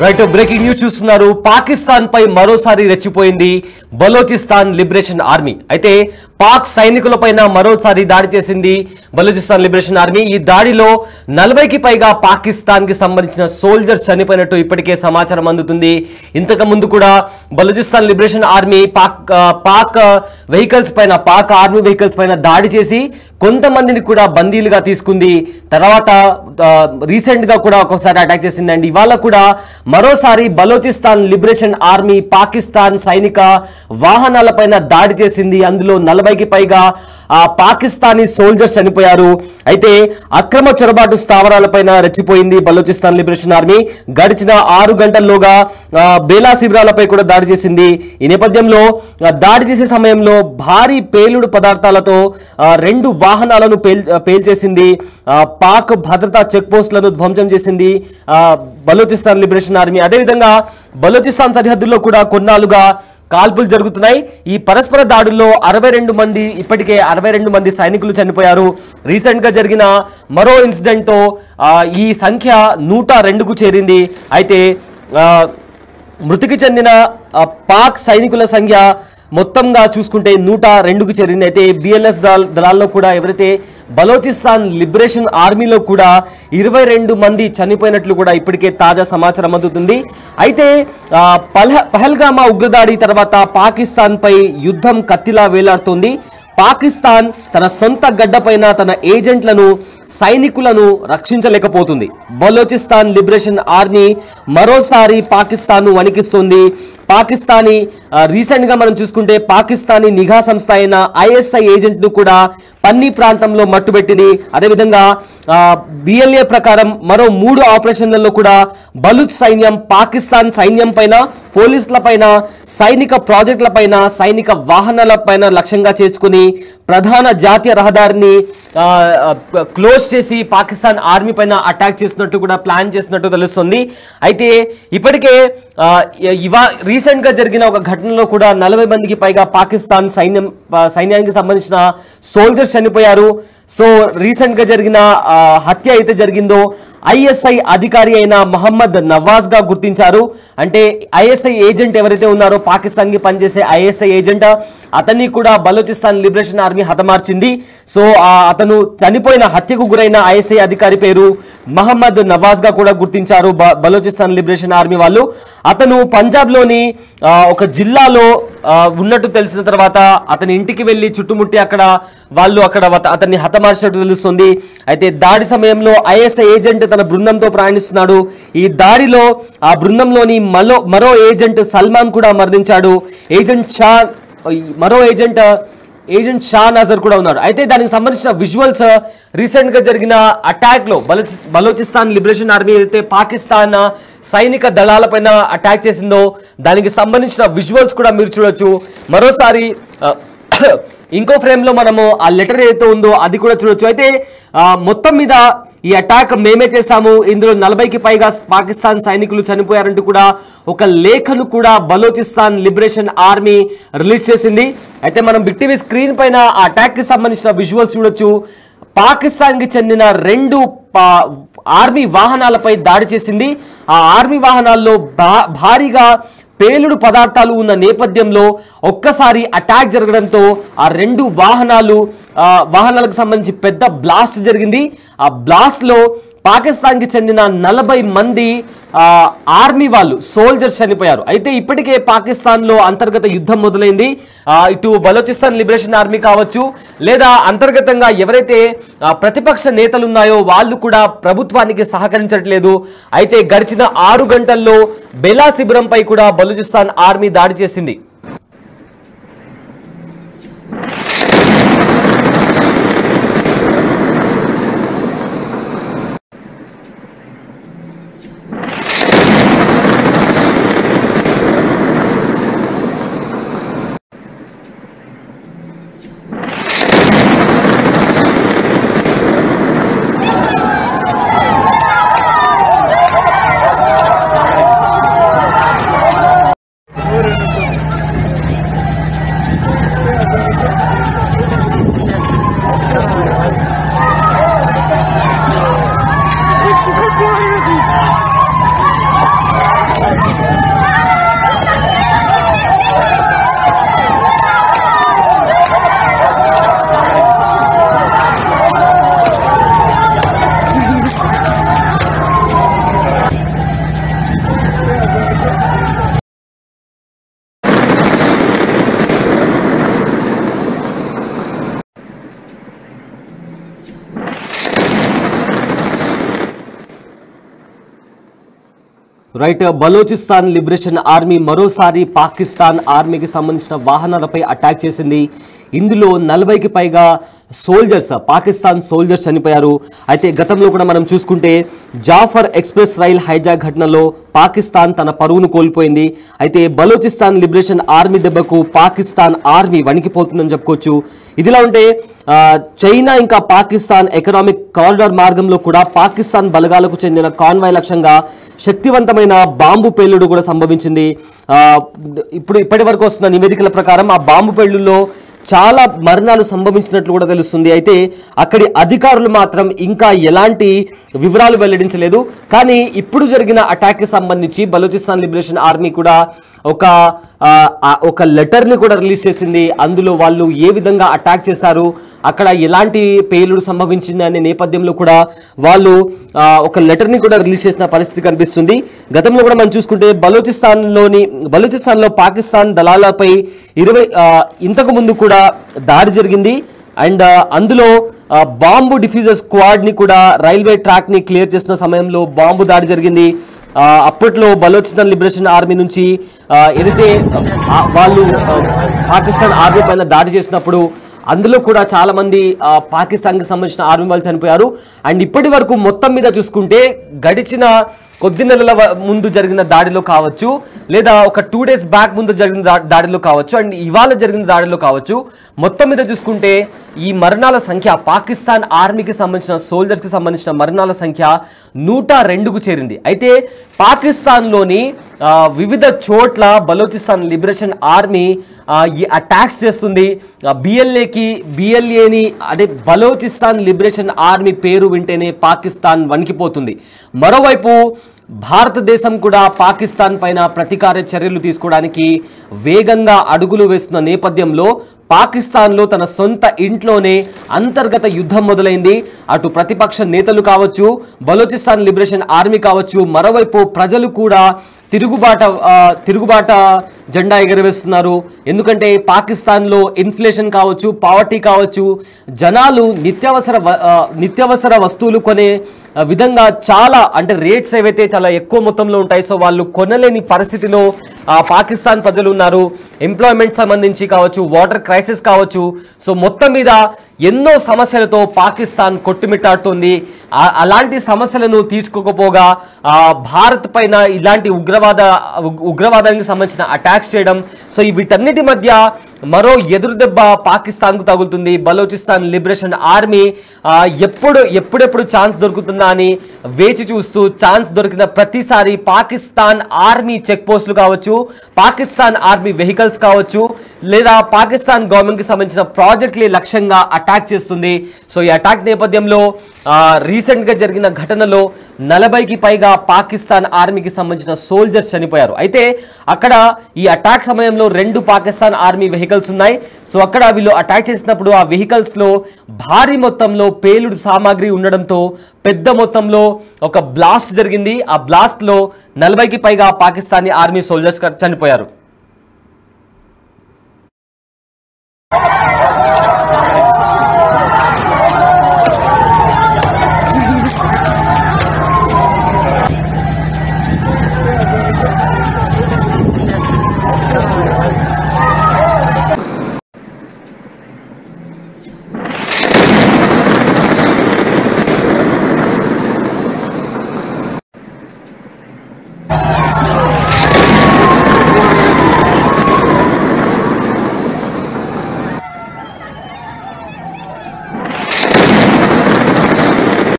Right breaking news చూస్తున్నారు. పాకిస్తాన్ పై మరోసారి రెచ్చిపోయింది Balochistan liberation army. అయితే పాక్ సైనికులపైన మరోసారి దాడి చేసింది బలోచిస్తాన్ లిబరేషన్ ఆర్మీ. ఈ దాడిలో 40కి పైగా పాకిస్తాన్ కి సంబంధించిన సోల్జర్స్ చనిపోయినట్టు ఇప్పటికే సమాచారం అందుతుంది. ఇంతకు ముందు కూడా Balochistan liberation army Pak vehicles పైన, పాక్ ఆర్మీ వెహికల్స్ పైన దాడి చేసి కొంతమందిని కూడా బందీలుగా తీసుకుంది. తర్వాత రీసెంట్ గా కూడా ఒకసారి అటాక్ చేసింది. అండ్ ఇవాళ కూడా మరోసారి బలోచిస్తాన్ లిబరేషన్ ఆర్మీ పాకిస్తాన్ సైనిక వాహనాలపైన దాడి చేసింది. అందులో 40కి పైగా పాకిస్తానీ సోల్జర్స్ చనిపోయారు. అయితే అక్రమ చొరబాటు స్థావరాలపైన రెచ్చిపోయింది బలోచిస్తాన్ లిబరేషన్ ఆర్మీ. గడిచిన 6 గంటల్లోగా బేలా శిబిరాలపై కూడా దాడి చేసింది. ఈ నేపథ్యంలో దాడి చేసే సమయంలో భారీ పేలుడు పదార్థాలతో 2 వాహనాలను పేల్చేసింది. పాక్ భద్రతా చెక్ పోస్టులను ధ్వంసం చేసింది బలోచిస్తాన్ లిబరేషన్ ఆర్మీ. అదేవిధంగా బలోచిస్తాన్ సరిహద్దుల్లో కూడా కొన్నాళ్ళుగా కాల్పులు జరుగుతున్నాయి. ఈ పరస్పర దాడుల్లో 62 మంది, ఇప్పటికే 62 మంది సైనికులు చనిపోయారు. రీసెంట్ గా జరిగిన మరో ఇన్సిడెంట్ తో ఈ సంఖ్య 102కు చేరింది. అయితే మృతికి చెందిన పాక్ సైనికుల సంఖ్య మొత్తంగా చూసుకుంటే 102కు చేరింది. అయితే బిఎల్ఎస్ దళాల్లో కూడా ఎవరైతే బలోచిస్తాన్ లిబరేషన్ ఆర్మీలో కూడా 22 మంది చనిపోయినట్లు కూడా ఇప్పటికే తాజా సమాచారం అందుతుంది. అయితే పహల్గామా ఉగ్రదాడి తర్వాత పాకిస్తాన్ పై యుద్ధం కత్తిలా వేలాడుతోంది. పాకిస్తాన్ తన సొంత గడ్డపైన తన ఏజెంట్లను, సైనికులను రక్షించలేకపోతుంది. బలోచిస్తాన్ లిబరేషన్ ఆర్మీ మరోసారి పాకిస్తాన్ను వణికిస్తుంది. పాకిస్తానీ రీసెంట్ గా మనం చూసుకుంటే పాకిస్తానీ నిఘా సంస్థ అయిన ఐఎస్ఐ ఏజెంట్ ను కూడా పన్నీ ప్రాంతంలో మట్టుబెట్టింది. అదేవిధంగా బిఎల్ఏ ప్రకారం మరో 3 ఆపరేషన్లలో కూడా బలూచ్ సైన్యం పాకిస్తాన్ సైన్యం పైన, పోలీసుల పైన, సైనిక ప్రాజెక్టుల పైన, సైనిక వాహనాల పైన లక్ష్యంగా చేసుకుని ప్రధాన జాతీయ రహదారిని క్లోజ్ చేసి పాకిస్తాన్ ఆర్మీ పైన అటాక్ చేసినట్టు కూడా ప్లాన్ చేసినట్టు తెలుస్తుంది. అయితే ఇప్పటికే రీసెంట్ గా జరిగిన ఒక ఘటనలో కూడా 40 మందికి పైగా పాకిస్తాన్ సైన్యానికి సంబంధించిన సోల్జర్స్ చనిపోయారు. సో రీసెంట్ గా జరిగిన హత్య అయితే జరిగిందో ఐఎస్ఐ అధికారి అయిన మహమ్మద్ నవాజ్ గా గుర్తించారు. అంటే ఐఎస్ఐ ఏజెంట్ ఎవరైతే ఉన్నారో పాకిస్తాన్ కి పనిచేసే ఐఎస్ఐ ఏజెంట్, అతన్ని కూడా బలోచిస్తాన్ లిబరేషన్ ఆర్మీ హతమార్చింది. సో అతను చనిపోయిన, హత్యకు గురైన ఐఎస్ఐ అధికారి పేరు మహమ్మద్ నవాజ్ గా కూడా గుర్తించారు బలోచిస్తాన్ లిబరేషన్ ఆర్మీ వాళ్ళు. అతను పంజాబ్ లోని ఒక జిల్లాలో ఉన్నట్టు తెలిసిన తర్వాత అతని ఇంటికి వెళ్లి చుట్టుముట్టి అక్కడ అతన్ని హతమార్చినట్టు తెలుస్తుంది. అయితే దాడి సమయంలో ఐఎస్ఐ ఏజెంట్ తన బృందంతో ప్రయాణిస్తున్నాడు. ఈ దాడిలో ఆ బృందంలోని మరో ఏజెంట్ సల్మాన్ కూడా మరణించాడు. మరో ఏజెంట్ షా నజర్ కూడా ఉన్నారు. అయితే దానికి సంబంధించిన విజువల్స్ రీసెంట్ గా జరిగిన అటాక్ లో బలోచిస్తాన్ లిబరేషన్ ఆర్మీ అయితే పాకిస్తాన్ సైనిక దళాలపైన అటాక్ చేసిందో దానికి సంబంధించిన విజువల్స్ కూడా మీరు చూడొచ్చు. మరోసారి ఇంకో ఫ్రేమ్ లో మనము ఆ లెటర్ ఏదైతే ఉందో అది కూడా చూడొచ్చు. అయితే మొత్తం మీద ఈ అటాక్ మేమే చేశాము, ఇందులో 40కి పైగా పాకిస్తాన్ సైనికులు చనిపోయారంటూ కూడా ఒక లేఖను కూడా బలోచిస్తాన్ లిబరేషన్ ఆర్మీ రిలీజ్ చేసింది. అయితే మనం బిగ్ టీవీ స్క్రీన్ పైన ఆ అటాక్ కి సంబంధించిన విజువల్స్ చూడొచ్చు. పాకిస్తాన్ కి చెందిన 2 ఆర్మీ వాహనాలపై దాడి చేసింది. ఆ ఆర్మీ వాహనాల్లో భారీగా పేలుడు పదార్థాలు ఉన్న నేపథ్యంలో ఒక్కసారి అటాక్ జరగడంతో ఆ 2 వాహనాలకు సంబంధించి పెద్ద బ్లాస్ట్ జరిగింది. ఆ బ్లాస్ట్ లో పాకిస్తాన్ కి చెందిన 40 మంది ఆర్మీ వాళ్ళు, సోల్జర్స్ చనిపోయారు. అయితే ఇప్పటికే పాకిస్తాన్ లో అంతర్గత యుద్ధం మొదలైంది. ఇటు బలోచిస్తాన్ లిబరేషన్ ఆర్మీ కావచ్చు, లేదా అంతర్గతంగా ఎవరైతే ప్రతిపక్ష నేతలు ఉన్నాయో వాళ్ళు కూడా ప్రభుత్వానికి సహకరించట్లేదు. అయితే గడిచిన 6 గంటల్లో బేలా శిబిరంపై కూడా బలోచిస్తాన్ ఆర్మీ దాడి చేసింది. రైట్, బలోచిస్తాన్ లిబరేషన్ ఆర్మీ మరోసారి పాకిస్తాన్ ఆర్మీకి సంబంధించిన వాహనాలపై అటాక్ చేసింది. ఇందులో 40కి పైగా సోల్జర్స్, పాకిస్తాన్ సోల్జర్స్ చనిపోయారు. అయితే గతంలో కూడా మనం చూసుకుంటే జాఫర్ ఎక్స్ప్రెస్ రైల్ హైజాక్ ఘటనలో పాకిస్తాన్ తన పరువును కోల్పోయింది. అయితే బలోచిస్తాన్ లిబరేషన్ ఆర్మీ దెబ్బకు పాకిస్తాన్ ఆర్మీ వణికిపోతుందని చెప్పుకోవచ్చు. ఇదిలా ఉంటే చైనా ఇంకా పాకిస్తాన్ ఎకనామిక్ కారిడార్ మార్గంలో కూడా పాకిస్తాన్ బలగాలకు చెందిన కాన్వాయ్ లక్ష్యంగా శక్తివంతమైన బాంబు పేలుడు కూడా సంభవించింది. ఇప్పటి వరకు వస్తున్న నివేదికల ప్రకారం ఆ బాంబు పేలుడులో చాలా మరణాలు సంభవించినట్లు కూడా తెలుస్తుంది. అయితే అక్కడి అధికారులు మాత్రం ఇంకా ఎలాంటి వివరాలు వెల్లడించలేదు. కానీ ఇప్పుడు జరిగిన అటాక్కి సంబంధించి బలోచిస్తాన్ లిబరేషన్ ఆర్మీ కూడా ఒక లెటర్ని కూడా రిలీజ్ చేసింది. అందులో వాళ్ళు ఏ విధంగా అటాక్ చేశారు, అక్కడ ఎలాంటి పేలుడు సంభవించింది అనే నేపథ్యంలో కూడా వాళ్ళు ఒక లెటర్ని కూడా రిలీజ్ చేసిన పరిస్థితి కనిపిస్తుంది. గతంలో కూడా మనం చూసుకుంటే బలూచిస్తాన్లో పాకిస్తాన్ దళాలపై ఇంతకు ముందు కూడా దాడి జరిగింది. అండ్ అందులో బాంబు డిఫ్యూజర్ స్క్వాడ్ని కూడా రైల్వే ట్రాక్ని క్లియర్ చేసిన సమయంలో బాంబు దాడి జరిగింది. అప్పట్లో బలోచిస్తాన్ లిబరేషన్ ఆర్మీ నుంచి ఏదైతే వాళ్ళు పాకిస్తాన్ ఆర్మీ పైన దాడి చేసినప్పుడు అందులో కూడా చాలా మంది పాకిస్తాన్కి సంబంధించిన ఆర్మీ వాళ్ళు చనిపోయారు. అండ్ ఇప్పటి వరకు మొత్తం మీద చూసుకుంటే గడిచిన కొద్ది నెలల ముందు జరిగిన దాడిలో కావచ్చు, లేదా ఒక 2 days బ్యాక్ ముందు జరిగిన దాడిలో కావచ్చు, అండ్ ఇవాళ జరిగిన దాడిలో కావచ్చు, మొత్తం మీద చూసుకుంటే ఈ మరణాల సంఖ్య, పాకిస్తాన్ ఆర్మీకి సంబంధించిన సోల్జర్స్కి సంబంధించిన మరణాల సంఖ్య 102కు చేరింది. అయితే పాకిస్తాన్లోని వివిధ చోట్ల బలోచిస్తాన్ లిబరేషన్ ఆర్మీ ఈ అటాక్స్ చేస్తుంది. బిఎల్ఏని అంటే బలోచిస్తాన్ లిబరేషన్ ఆర్మీ పేరు వింటేనే పాకిస్తాన్ వణికిపోతుంది. మరోవైపు భారతదేశం కూడా పాకిస్తాన్ పైన ప్రతీకార చర్యలు తీసుకోవడానికి వేగంగా అడుగులు వేస్తున్న నేపథ్యంలో పాకిస్తాన్లో తన సొంత ఇంట్లోనే అంతర్గత యుద్ధం మొదలైంది. అటు ప్రతిపక్ష నేతలు కావచ్చు, బలోచిస్తాన్ లిబరేషన్ ఆర్మీ కావచ్చు, మరోవైపు ప్రజలు కూడా తిరుగుబాట జెండా ఎగరవేస్తున్నారు. ఎందుకంటే పాకిస్తాన్లో ఇన్ఫ్లేషన్ కావచ్చు, పావర్టీ కావచ్చు, జనాలు నిత్యావసర వస్తువులు కొనే విధంగా చాలా అంటే రేట్స్ ఏవైతే చాలా ఎక్కువ మొత్తంలో ఉంటాయి, సో వాళ్ళు కొనలేని పరిస్థితిలో పాకిస్తాన్ ప్రజలు ఉన్నారు. ఎంప్లాయ్మెంట్ సంబంధించి కావచ్చు, వాటర్ క్రైసిస్ కావచ్చు, సో మొత్తం మీద ఎన్నో సమస్యలతో పాకిస్తాన్ కొట్టుమిట్టాడుతోంది. అలాంటి సమస్యలను తీర్చుకోకపోగా భారత్ పైన ఇలాంటి ఉగ్రవాదానికి సంబంధించిన అటాక్స్ చేయడం, సో వీటన్నిటి మధ్య మరో ఎదురు దెబ్బ పాకిస్తాన్కు తగులుతుంది. బలోచిస్తాన్ లిబరేషన్ ఆర్మీ ఎప్పుడెప్పుడు ఛాన్స్ దొరుకుతుందా అని వేచి చూస్తూ ఛాన్స్ దొరికిన ప్రతిసారి పాకిస్తాన్ ఆర్మీ చెక్ పోస్టులు కావచ్చు, పాకిస్తాన్ ఆర్మీ వెహికల్స్ కావచ్చు, లేదా పాకిస్తాన్ గవర్నమెంట్కి సంబంధించిన ప్రాజెక్టుల లక్ష్యంగా అటాక్ చేస్తుంది. సో ఈ అటాక్ నేపథ్యంలో రీసెంట్గా జరిగిన ఘటనలో 40కి పైగా పాకిస్తాన్ ఆర్మీకి సంబంధించిన సోల్జర్స్ చనిపోయారు. అయితే అక్కడ ఈ అటాక్ సమయంలో 2 పాకిస్తాన్ ఆర్మీ వెహికల్స్ ఉన్నాయి. సో అక్కడ వీళ్ళు అటాక్ చేసినప్పుడు ఆ వెహికల్స్లో భారీ మొత్తంలో పేలుడు సామాగ్రి ఉండడంతో పెద్ద మొత్తంలో ఒక బ్లాస్ట్ జరిగింది. ఆ బ్లాస్ట్లో 40కి పైగా పాకిస్తానీ ఆర్మీ సోల్జర్స్ చనిపోయారు.